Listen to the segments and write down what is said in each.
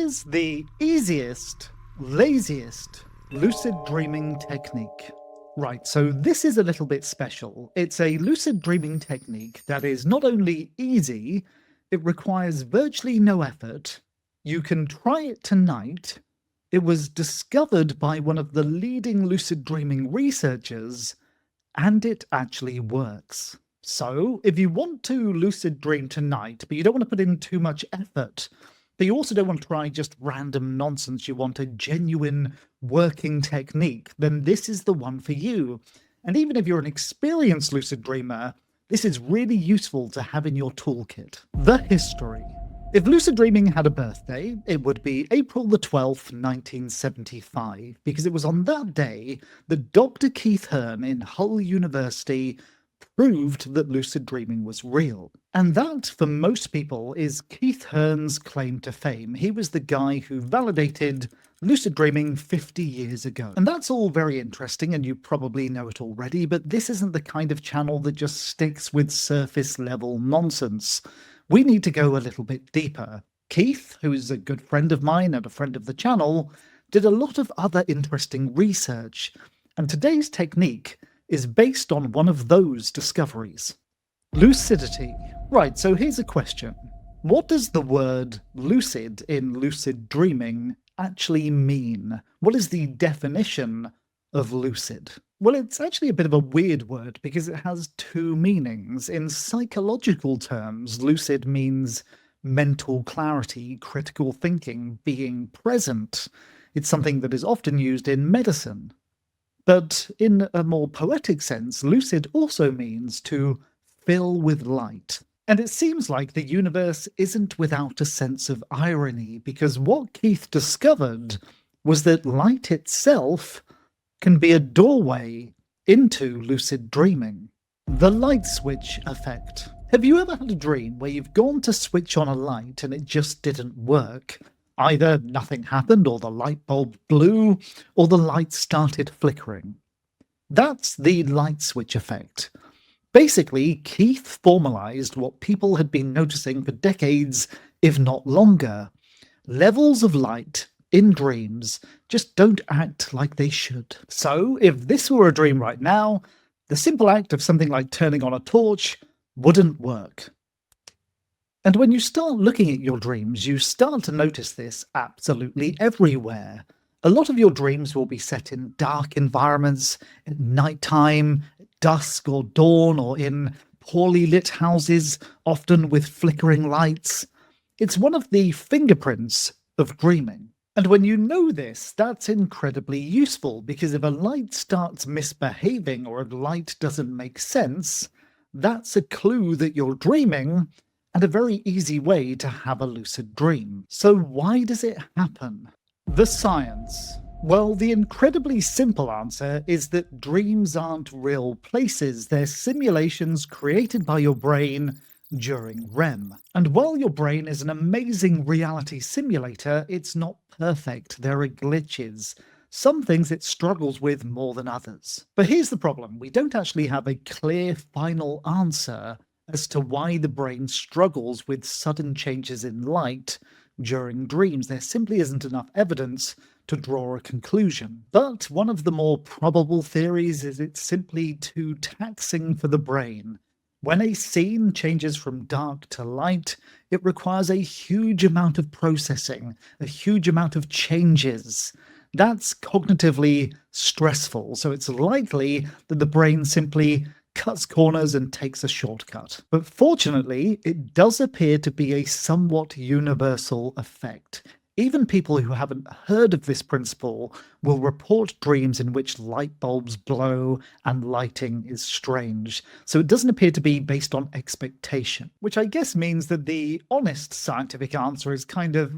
Here's the easiest, laziest lucid dreaming technique. Right, so this is a little bit special. It's a lucid dreaming technique that is not only easy, it requires virtually no effort. You can try it tonight. It was discovered by one of the leading lucid dreaming researchers, and it actually works. So, if you want to lucid dream tonight, but you don't want to put in too much effort, but you also don't want to try just random nonsense, you want a genuine working technique, then this is the one for you. And even if you're an experienced lucid dreamer, this is really useful to have in your toolkit. The history. If lucid dreaming had a birthday, it would be April the 12th, 1975, because it was on that day that Dr. Keith Hearne in Hull University proved that lucid dreaming was real. And that, for most people, is Keith Hearne's claim to fame. He was the guy who validated lucid dreaming 50 years ago. And that's all very interesting, and you probably know it already, but this isn't the kind of channel that just sticks with surface-level nonsense. We need to go a little bit deeper. Keith, who is a good friend of mine and a friend of the channel, did a lot of other interesting research, and today's technique is based on one of those discoveries. Lucidity. Right, so here's a question. What does the word lucid in lucid dreaming actually mean? What is the definition of lucid? Well, it's actually a bit of a weird word because it has two meanings. In psychological terms, lucid means mental clarity, critical thinking, being present. It's something that is often used in medicine. But in a more poetic sense, lucid also means to fill with light. And it seems like the universe isn't without a sense of irony, because what Keith discovered was that light itself can be a doorway into lucid dreaming. The light switch effect. Have you ever had a dream where you've gone to switch on a light and it just didn't work? Either nothing happened, or the light bulb blew, or the light started flickering. That's the light switch effect. Basically, Keith formalized what people had been noticing for decades, if not longer. Levels of light in dreams just don't act like they should. So, if this were a dream right now, the simple act of something like turning on a torch wouldn't work. And when you start looking at your dreams, you start to notice this absolutely everywhere. A lot of your dreams will be set in dark environments, at nighttime, dusk or dawn, or in poorly lit houses, often with flickering lights. It's one of the fingerprints of dreaming. And when you know this, that's incredibly useful, because if a light starts misbehaving or a light doesn't make sense, that's a clue that you're dreaming, and a very easy way to have a lucid dream. So why does it happen? The science. Well, the incredibly simple answer is that dreams aren't real places. They're simulations created by your brain during REM. And while your brain is an amazing reality simulator, it's not perfect. There are glitches. Some things it struggles with more than others. But here's the problem. We don't actually have a clear final answer as to why the brain struggles with sudden changes in light during dreams. There simply isn't enough evidence to draw a conclusion. But one of the more probable theories is it's simply too taxing for the brain. When a scene changes from dark to light, it requires a huge amount of processing, a huge amount of changes. That's cognitively stressful, so it's likely that the brain simply cuts corners and takes a shortcut. But fortunately, it does appear to be a somewhat universal effect. Even people who haven't heard of this principle will report dreams in which light bulbs blow and lighting is strange. So it doesn't appear to be based on expectation, which I guess means that the honest scientific answer is kind of,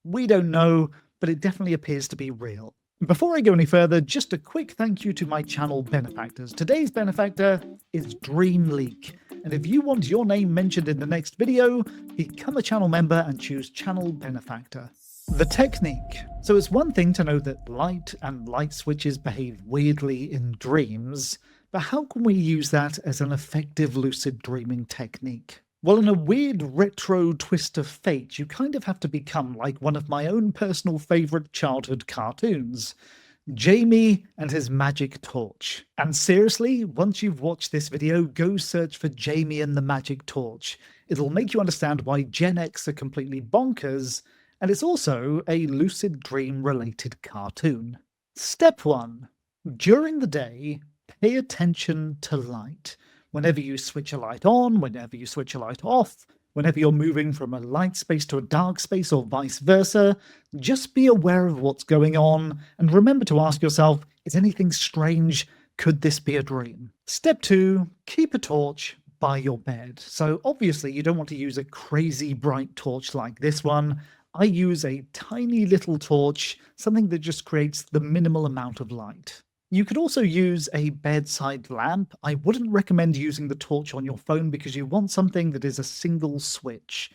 we don't know, but it definitely appears to be real. Before I go any further, just a quick thank you to my channel Benefactors. Today's benefactor is Dream Leak, and if you want your name mentioned in the next video, become a channel member and choose Channel Benefactor. The technique. So it's one thing to know that light and light switches behave weirdly in dreams, but how can we use that as an effective lucid dreaming technique? Well, in a weird retro twist of fate, you kind of have to become like one of my own personal favourite childhood cartoons, Jamie and his magic torch. And seriously, once you've watched this video, go search for Jamie and the magic torch. It'll make you understand why Gen X are completely bonkers, and it's also a lucid dream related cartoon. Step 1. During the day, pay attention to light. Whenever you switch a light on, whenever you switch a light off, whenever you're moving from a light space to a dark space or vice versa, just be aware of what's going on and remember to ask yourself, is anything strange? Could this be a dream? Step 2, keep a torch by your bed. So obviously you don't want to use a crazy bright torch like this one. I use a tiny little torch, something that just creates the minimal amount of light. You could also use a bedside lamp. I wouldn't recommend using the torch on your phone because you want something that is a single switch.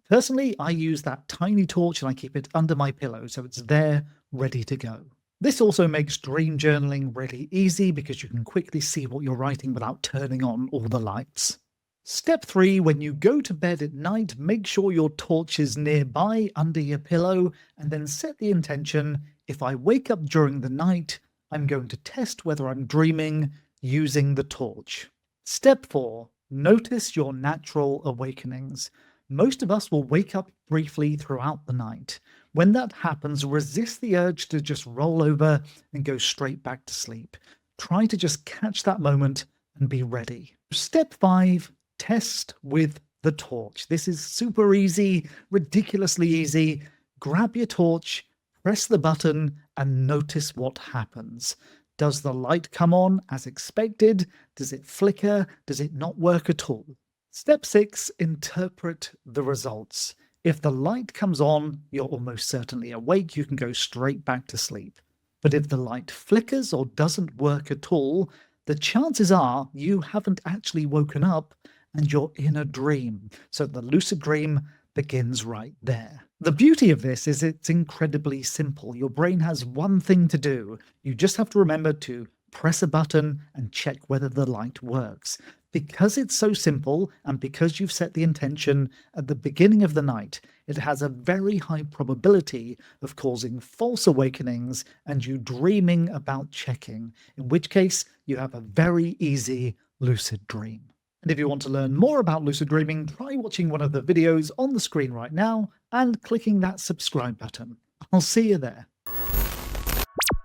Personally, I use that tiny torch and I keep it under my pillow so it's there, ready to go. This also makes dream journaling really easy because you can quickly see what you're writing without turning on all the lights. Step 3, when you go to bed at night, make sure your torch is nearby under your pillow and then set the intention, if I wake up during the night, I'm going to test whether I'm dreaming using the torch. Step 4. Notice your natural awakenings. Most of us will wake up briefly throughout the night. When that happens, resist the urge to just roll over and go straight back to sleep. Try to just catch that moment and be ready. Step 5. Test with the torch. This is super easy, ridiculously easy. Grab your torch, press the button, and notice what happens. Does the light come on as expected? Does it flicker? Does it not work at all? Step 6. Interpret the results. If the light comes on, you're almost certainly awake, you can go straight back to sleep. But if the light flickers or doesn't work at all, the chances are you haven't actually woken up and you're in a dream. So the lucid dream begins right there. The beauty of this is it's incredibly simple. Your brain has one thing to do. You just have to remember to press a button and check whether the light works. Because it's so simple and because you've set the intention at the beginning of the night, it has a very high probability of causing false awakenings and you dreaming about checking, in which case you have a very easy lucid dream. And if you want to learn more about lucid dreaming, try watching one of the videos on the screen right now and clicking that subscribe button. I'll see you there.